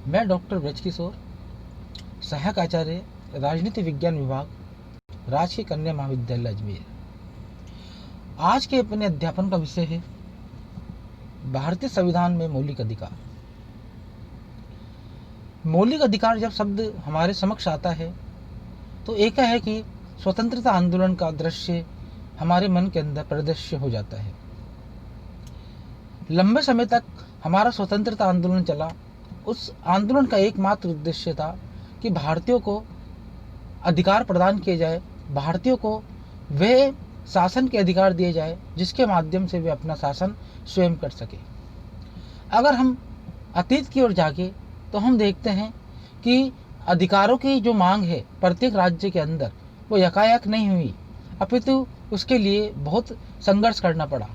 मैं डॉक्टर ब्रजकिशोर, सहायक आचार्य, राजनीति विज्ञान विभाग, राजकीय कन्या महाविद्यालय अजमेर। आज के अपने अध्यापन का विषय है भारतीय संविधान में मौलिक अधिकार। मौलिक अधिकार जब शब्द हमारे समक्ष आता है तो एक है कि स्वतंत्रता आंदोलन का दृश्य हमारे मन के अंदर प्रदर्शित हो जाता है। लंबे समय तक हमारा स्वतंत्रता आंदोलन चला। उस आंदोलन का एकमात्र उद्देश्य था कि भारतीयों को अधिकार प्रदान किए जाए, भारतीयों को वे शासन के अधिकार दिए जाए जिसके माध्यम से वे अपना शासन स्वयं कर सके। अगर हम अतीत की ओर जाके तो हम देखते हैं कि अधिकारों की जो मांग है प्रत्येक राज्य के अंदर वो यकायक नहीं हुई, अपितु उसके लिए बहुत संघर्ष करना पड़ा।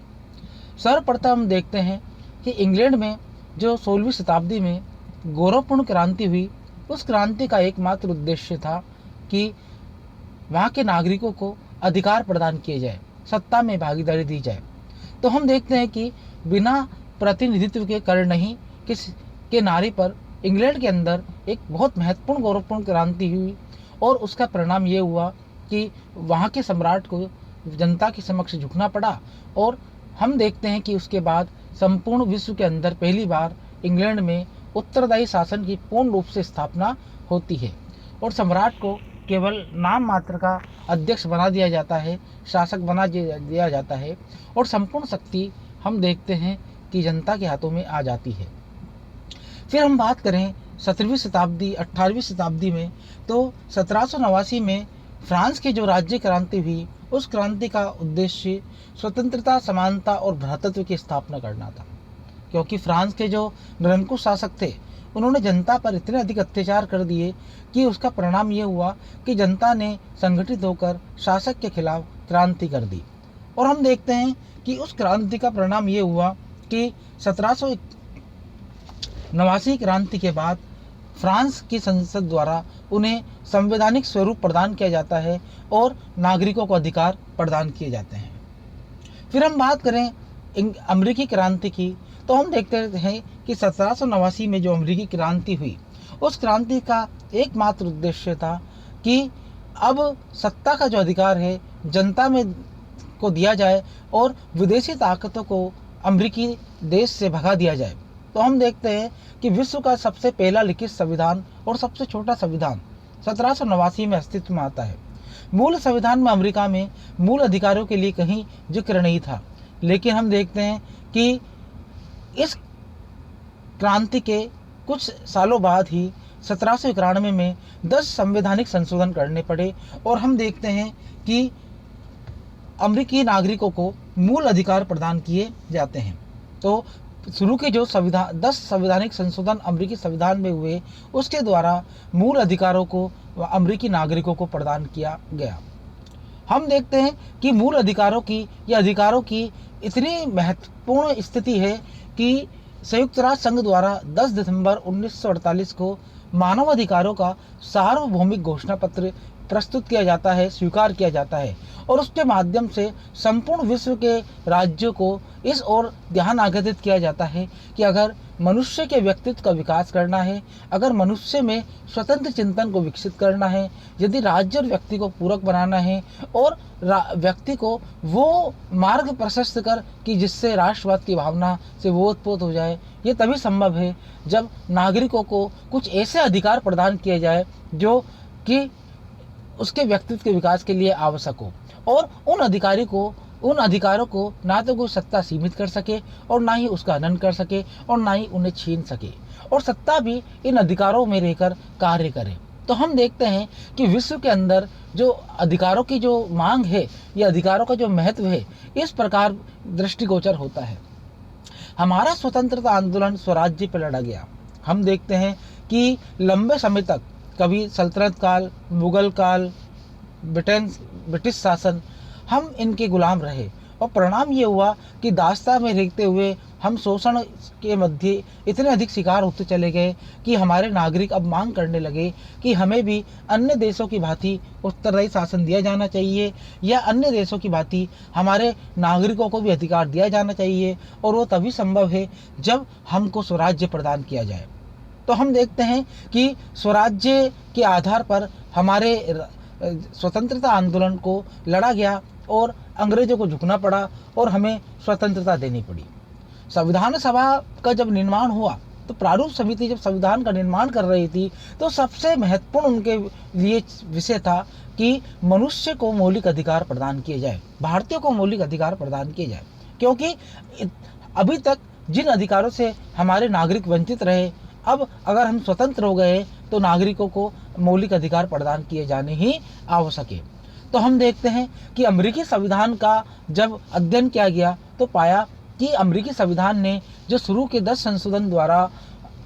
सर्वप्रथम हम देखते हैं कि इंग्लैंड में जो 16वीं शताब्दी में गौरवपूर्ण क्रांति हुई, उस क्रांति का एकमात्र उद्देश्य था कि वहाँ के नागरिकों को अधिकार प्रदान किए जाए, सत्ता में भागीदारी दी जाए। तो हम देखते हैं कि बिना प्रतिनिधित्व के कारण नहीं किस के नारी पर इंग्लैंड के अंदर एक बहुत महत्वपूर्ण गौरवपूर्ण क्रांति हुई और उसका परिणाम ये हुआ कि वहाँ के सम्राट को जनता के समक्ष झुकना पड़ा। और हम देखते हैं कि उसके बाद संपूर्ण विश्व के अंदर पहली बार इंग्लैंड में उत्तरदायी शासन की पूर्ण रूप से स्थापना होती है और सम्राट को केवल नाम मात्र का अध्यक्ष बना दिया जाता है, शासक बना दिया जाता है और संपूर्ण शक्ति हम देखते हैं कि जनता के हाथों में आ जाती है। फिर हम बात करें 17वीं शताब्दी 18वीं शताब्दी में, तो 1789 में फ्रांस की जो राज्य क्रांति हुई, उस क्रांति का उद्देश्य स्वतंत्रता, समानता और भ्रातृत्व की स्थापना करना था। क्योंकि फ्रांस के जो निरंकुश शासक थे उन्होंने जनता पर इतने अधिक अत्याचार कर दिए कि उसका परिणाम ये हुआ कि जनता ने संगठित होकर शासक के खिलाफ क्रांति कर दी। और हम देखते हैं कि उस क्रांति का परिणाम ये हुआ कि 1789 क्रांति के बाद फ्रांस की संसद द्वारा उन्हें संवैधानिक स्वरूप प्रदान किया जाता है और नागरिकों को अधिकार प्रदान किए जाते हैं। फिर हम बात करें अमेरिकी क्रांति की, तो हम देखते हैं कि 1789 में जो अमेरिकी क्रांति हुई, उस क्रांति का एकमात्र उद्देश्य था कि अब सत्ता का जो अधिकार है जनता में को दिया जाए और विदेशी ताकतों को अमेरिकी देश से भगा दिया जाए। तो हम देखते हैं कि विश्व का सबसे पहला लिखित संविधान और सबसे छोटा संविधान 1789 में अस्तित्व में आता है। मूल संविधान में अमेरिका में मूल अधिकारों के लिए कहीं जिक्र नहीं था, लेकिन हम देखते हैं कि इस क्रांति के कुछ सालों बाद ही 1791 में 10 संवैधानिक संशोधन करने पड़े और हम देखते हैं कि अमेरिकी नागरिकों को मूल अधिकार प्रदान किए जाते हैं। तो शुरू के जो 10 संवैधानिक संशोधन अमेरिकी संविधान में हुए, उसके द्वारा मूल अधिकारों को अमेरिकी नागरिकों को प्रदान किया गया। हम देखते हैं कि मूल अधिकारों की या अधिकारों की इतनी महत्वपूर्ण स्थिति है कि संयुक्त राष्ट्र संघ द्वारा 10 दिसंबर 1948 को मानवाधिकारों का सार्वभौमिक घोषणा पत्र प्रस्तुत किया जाता है, स्वीकार किया जाता है और उसके माध्यम से संपूर्ण विश्व के राज्यों को इस ओर ध्यान आकर्षित किया जाता है कि अगर मनुष्य के व्यक्तित्व का विकास करना है, अगर मनुष्य में स्वतंत्र चिंतन को विकसित करना है, यदि राज्य और व्यक्ति को पूरक बनाना है और व्यक्ति को वो मार्ग प्रशस्त कर कि जिससे राष्ट्रवाद की भावना से वो उत्पोत हो जाए, ये तभी संभव है जब नागरिकों को कुछ ऐसे अधिकार प्रदान किए जाए जो कि उसके व्यक्तित्व के विकास के लिए आवश्यक हो और उन अधिकारों को ना तो कोई सत्ता सीमित कर सके और ना ही उसका हनन कर सके और ना ही उन्हें छीन सके और सत्ता भी इन अधिकारों में रहकर कार्य करे। तो हम देखते हैं कि विश्व के अंदर जो अधिकारों की जो मांग है या अधिकारों का जो महत्व है, इस प्रकार दृष्टिगोचर होता है। हमारा स्वतंत्रता आंदोलन स्वराज्य पर लड़ा गया। हम देखते हैं कि लंबे समय तक कभी सल्तनत काल, मुगल काल, ब्रिटिश शासन, हम इनके गुलाम रहे और परिणाम ये हुआ कि दास्ता में रहते हुए हम शोषण के मध्य इतने अधिक शिकार होते चले गए कि हमारे नागरिक अब मांग करने लगे कि हमें भी अन्य देशों की भांति उत्तरदायी शासन दिया जाना चाहिए या अन्य देशों की भांति हमारे नागरिकों को भी अधिकार दिया जाना चाहिए और वो तभी संभव है जब हमको स्वराज्य प्रदान किया जाए। तो हम देखते हैं कि स्वराज्य के आधार पर हमारे स्वतंत्रता आंदोलन को लड़ा गया और अंग्रेजों को झुकना पड़ा और हमें स्वतंत्रता देनी पड़ी। संविधान सभा का जब निर्माण हुआ तो प्रारूप समिति जब संविधान का निर्माण कर रही थी तो सबसे महत्वपूर्ण उनके लिए विषय था कि मनुष्य को मौलिक अधिकार प्रदान किए जाए, भारतीयों को मौलिक अधिकार प्रदान किए जाए, क्योंकि अभी तक जिन अधिकारों से हमारे नागरिक वंचित रहे, अब अगर हम स्वतंत्र हो गए तो नागरिकों को मौलिक अधिकार प्रदान किए जाने ही आवश्यक है। तो हम देखते हैं कि अमेरिकी संविधान का जब अध्ययन किया गया तो पाया कि अमेरिकी संविधान ने जो शुरू के 10 संशोधन द्वारा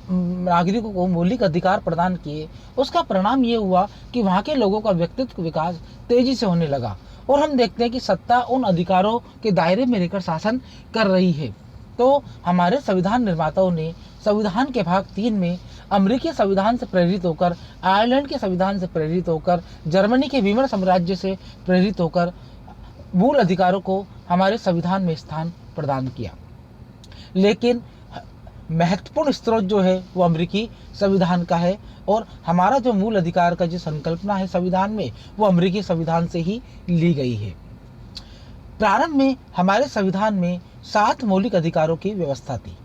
नागरिकों को मौलिक अधिकार प्रदान किए, उसका परिणाम ये हुआ कि वहाँ के लोगों का व्यक्तित्व विकास तेजी से होने लगा और हम देखते हैं कि सत्ता उन अधिकारों के दायरे में रहकर शासन कर रही है। तो हमारे संविधान निर्माताओं ने संविधान के भाग 3 में अमेरिकी संविधान से प्रेरित होकर, आयरलैंड के संविधान से प्रेरित होकर, जर्मनी के वीमर साम्राज्य से प्रेरित होकर मूल अधिकारों को हमारे संविधान में स्थान प्रदान किया। लेकिन महत्वपूर्ण स्रोत जो है वो अमेरिकी संविधान का है और हमारा जो मूल अधिकार का जो संकल्पना है संविधान में वो अमेरिकी संविधान से ही ली गई है। प्रारंभ में हमारे संविधान में 7 मौलिक अधिकारों की व्यवस्था थी,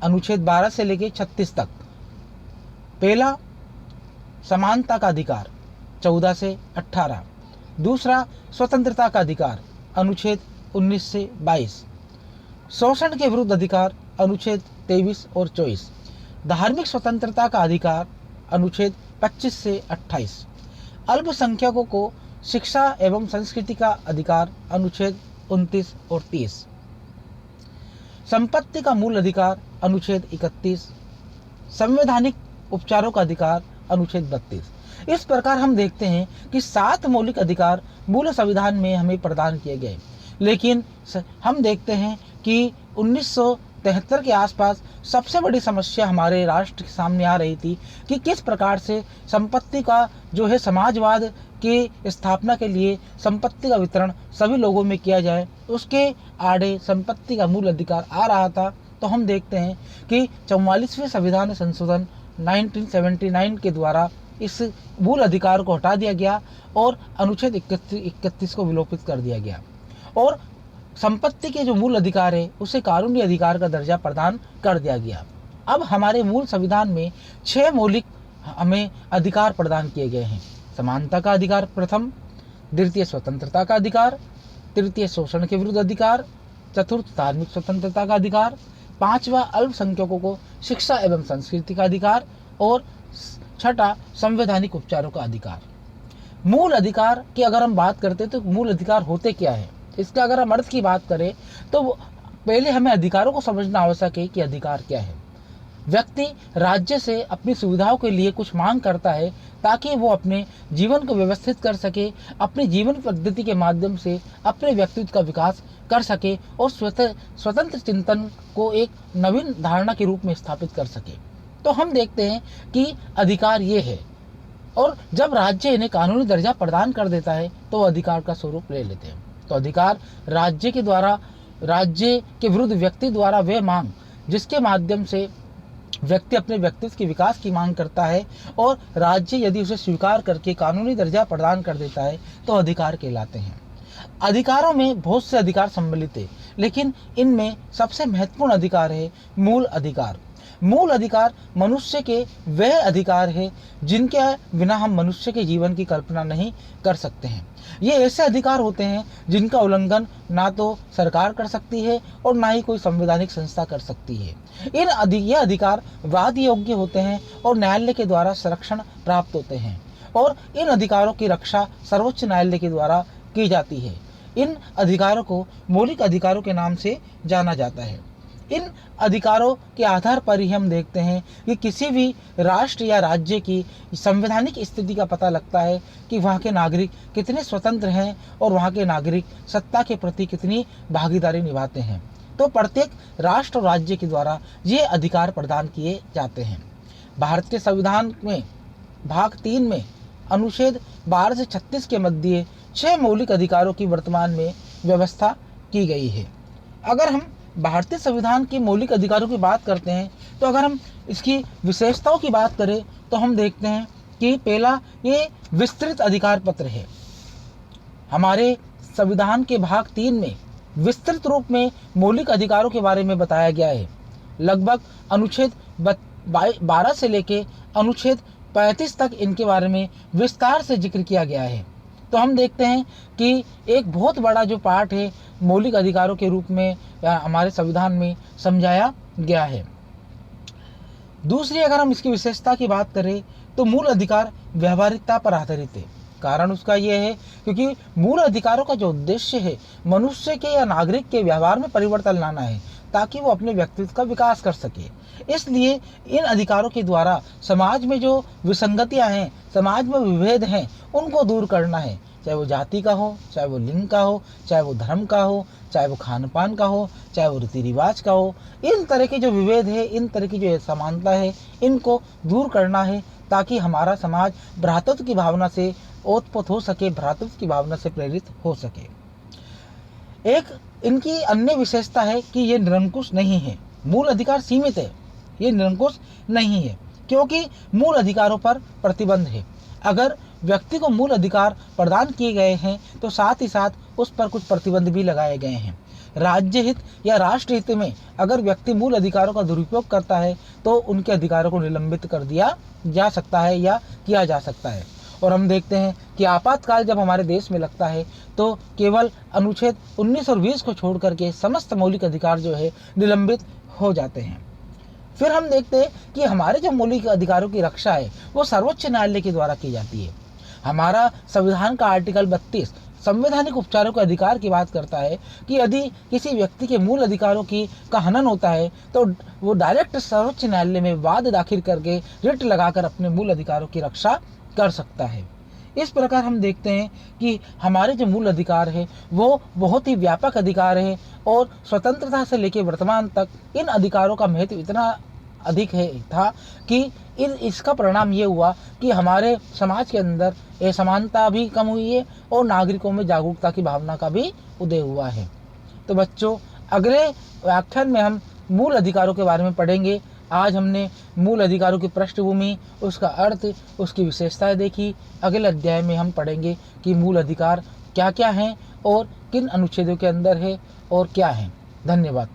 अनुच्छेद 12 से लेकर 36 तक। पहला, समानता का अधिकार 14 से 18। दूसरा, स्वतंत्रता का अधिकार अनुच्छेद 19 से 22। शोषण के विरुद्ध अधिकार अनुच्छेद 23 और 24। धार्मिक स्वतंत्रता का अधिकार अनुच्छेद 25 से 28। अल्पसंख्यकों को शिक्षा एवं संस्कृति का अधिकार अनुच्छेद 29 और 30। संपत्ति का मूल अधिकार अनुच्छेद 31। संवैधानिक उपचारों का अधिकार अनुच्छेद 32। इस प्रकार हम देखते हैं कि 7 मौलिक अधिकार मूल संविधान में हमें प्रदान किए गए। लेकिन हम देखते हैं कि 1973 के आसपास सबसे बड़ी समस्या हमारे राष्ट्र के सामने आ रही थी कि किस प्रकार से संपत्ति का जो है समाजवाद की स्थापना के लिए संपत्ति का वितरण सभी लोगों में किया जाए, उसके आड़े संपत्ति का मूल अधिकार आ रहा था। तो हम देखते हैं कि 44वें संविधान संशोधन 1979 के द्वारा इस मूल अधिकार को हटा दिया गया और अनुच्छेद 31 को विलोपित कर दिया गया और संपत्ति के जो मूल अधिकार है उसे कानूनी अधिकार का दर्जा प्रदान कर दिया गया। अब हमारे मूल संविधान में 6 मौलिक हमें अधिकार प्रदान किए गए हैं। समानता का अधिकार प्रथम, द्वितीय स्वतंत्रता का अधिकार, तृतीय शोषण के विरुद्ध अधिकार, चतुर्थ धार्मिक स्वतंत्रता का अधिकार, 5वां अल्पसंख्यकों को शिक्षा एवं संस्कृति का अधिकार और 6ठा संवैधानिक उपचारों का अधिकार। मूल अधिकार की अगर हम बात करते हैं तो मूल अधिकार होते क्या है, इसका अगर हम अर्थ की बात करें तो पहले हमें अधिकारों को समझना आवश्यक है कि अधिकार क्या है। व्यक्ति राज्य से अपनी सुविधाओं के लिए कुछ मांग करता है ताकि वो अपने जीवन को व्यवस्थित कर सके, अपनी जीवन पद्धति के माध्यम से अपने व्यक्तित्व का विकास कर सके और स्वतंत्र चिंतन को एक नवीन धारणा के रूप में स्थापित कर सके। तो हम देखते हैं कि अधिकार ये है और जब राज्य इन्हें कानूनी दर्जा प्रदान कर देता है तो अधिकार का स्वरूप ले लेते हैं। तो अधिकार राज्य के द्वारा, राज्य के विरुद्ध व्यक्ति द्वारा वह मांग जिसके माध्यम से व्यक्ति अपने व्यक्तित्व के विकास की मांग करता है और राज्य यदि उसे स्वीकार करके कानूनी दर्जा प्रदान कर देता है तो अधिकार कहलाते हैं। अधिकारों में बहुत से अधिकार सम्मिलित है, लेकिन इनमें सबसे महत्वपूर्ण अधिकार है मूल अधिकार। मूल अधिकार मनुष्य के वह अधिकार है जिनके बिना हम मनुष्य के जीवन की कल्पना नहीं कर सकते हैं। ये ऐसे अधिकार होते हैं जिनका उल्लंघन ना तो सरकार कर सकती है और ना ही कोई संवैधानिक संस्था कर सकती है। ये अधिकार वाद योग्य होते हैं और न्यायालय के द्वारा संरक्षण प्राप्त होते हैं और इन अधिकारों की रक्षा सर्वोच्च न्यायालय के द्वारा की जाती है। इन अधिकारों को मौलिक अधिकारों के नाम से जाना जाता है। इन अधिकारों के आधार पर ही हम देखते हैं कि किसी भी राष्ट्र या राज्य की संवैधानिक स्थिति का पता लगता है कि वहाँ के नागरिक कितने स्वतंत्र हैं और वहाँ के नागरिक सत्ता के प्रति कितनी भागीदारी निभाते हैं। तो प्रत्येक राष्ट्र और राज्य के द्वारा ये अधिकार प्रदान किए जाते हैं। भारतीय संविधान में भाग 3 में अनुच्छेद 12 से 36 के मध्य 6 मौलिक अधिकारों की वर्तमान में व्यवस्था की गई है। अगर हम भारतीय संविधान के मौलिक अधिकारों की बात करते हैं तो अगर हम इसकी विशेषताओं की बात करें तो हम देखते हैं कि पहला, ये विस्तृत अधिकार पत्र है। हमारे संविधान के भाग 3 में विस्तृत रूप में मौलिक अधिकारों के बारे में बताया गया है। लगभग अनुच्छेद 12 से लेके अनुच्छेद 35 तक इनके बारे में विस्तार से जिक्र किया गया है। तो हम देखते हैं कि एक बहुत बड़ा जो पार्ट है मौलिक अधिकारों के रूप में हमारे संविधान में समझाया गया है। दूसरी, अगर हम इसकी विशेषता की बात करें तो मूल अधिकार व्यवहारिकता पर आधारित है। कारण उसका यह है क्योंकि मूल अधिकारों का जो उद्देश्य है मनुष्य के या नागरिक के व्यवहार में परिवर्तन लाना है ताकि वो अपने व्यक्तित्व का विकास कर सके। इसलिए इन अधिकारों के द्वारा समाज में जो विसंगतियां हैं, समाज में विभेद हैं, उनको दूर करना है। चाहे वो जाति का हो, चाहे वो लिंग का हो, चाहे वो धर्म का हो, चाहे वो खान पान का हो, चाहे वो रीति रिवाज का हो, इन तरह के जो विभेद है, इन तरह की जो असमानता है, इनको दूर करना है ताकि हमारा समाज भ्रातृत्व की भावना से ओतप्रोत हो सके, भ्रातृत्व की भावना से प्रेरित हो सके। एक इनकी अन्य विशेषता है कि ये निरंकुश नहीं है। मूल अधिकार सीमित है, ये निरंकुश नहीं है क्योंकि मूल अधिकारों पर प्रतिबंध है। अगर व्यक्ति को मूल अधिकार प्रदान किए गए हैं तो साथ ही साथ उस पर कुछ प्रतिबंध भी लगाए गए हैं। राज्य हित या राष्ट्र हित में अगर व्यक्ति मूल अधिकारों का दुरुपयोग करता है तो उनके अधिकारों को निलंबित कर दिया जा सकता है या किया जा सकता है। और हम देखते हैं कि आपातकाल जब हमारे देश में लगता है तो केवल अनुच्छेद 19 और 20 को छोड़ करके समस्त मौलिक अधिकार जो है निलंबित हो जाते हैं। फिर हम देखते हैं कि हमारे जो मौलिक अधिकारों की रक्षा है वो सर्वोच्च न्यायालय के द्वारा की जाती है। हमारा संविधान का आर्टिकल 32 संवैधानिक उपचारों के अधिकार की बात करता है कि यदि किसी व्यक्ति के मूल अधिकारों का हनन होता है तो वो डायरेक्ट सर्वोच्च न्यायालय में वाद दाखिल करके रिट लगाकर अपने मूल अधिकारों की रक्षा कर सकता है। इस प्रकार हम देखते हैं कि हमारे जो मूल अधिकार है वो बहुत ही व्यापक अधिकार है और स्वतंत्रता से लेकर वर्तमान तक इन अधिकारों का महत्व इतना अधिक था कि इसका परिणाम ये हुआ कि हमारे समाज के अंदर असमानता भी कम हुई है और नागरिकों में जागरूकता की भावना का भी उदय हुआ है। तो बच्चों, अगले व्याख्यान में हम मूल अधिकारों के बारे में पढ़ेंगे। आज हमने मूल अधिकारों की पृष्ठभूमि, उसका अर्थ, उसकी विशेषताएं देखी। अगले अध्याय में हम पढ़ेंगे कि मूल अधिकार क्या क्या हैं और किन अनुच्छेदों के अंदर है और क्या हैं। धन्यवाद।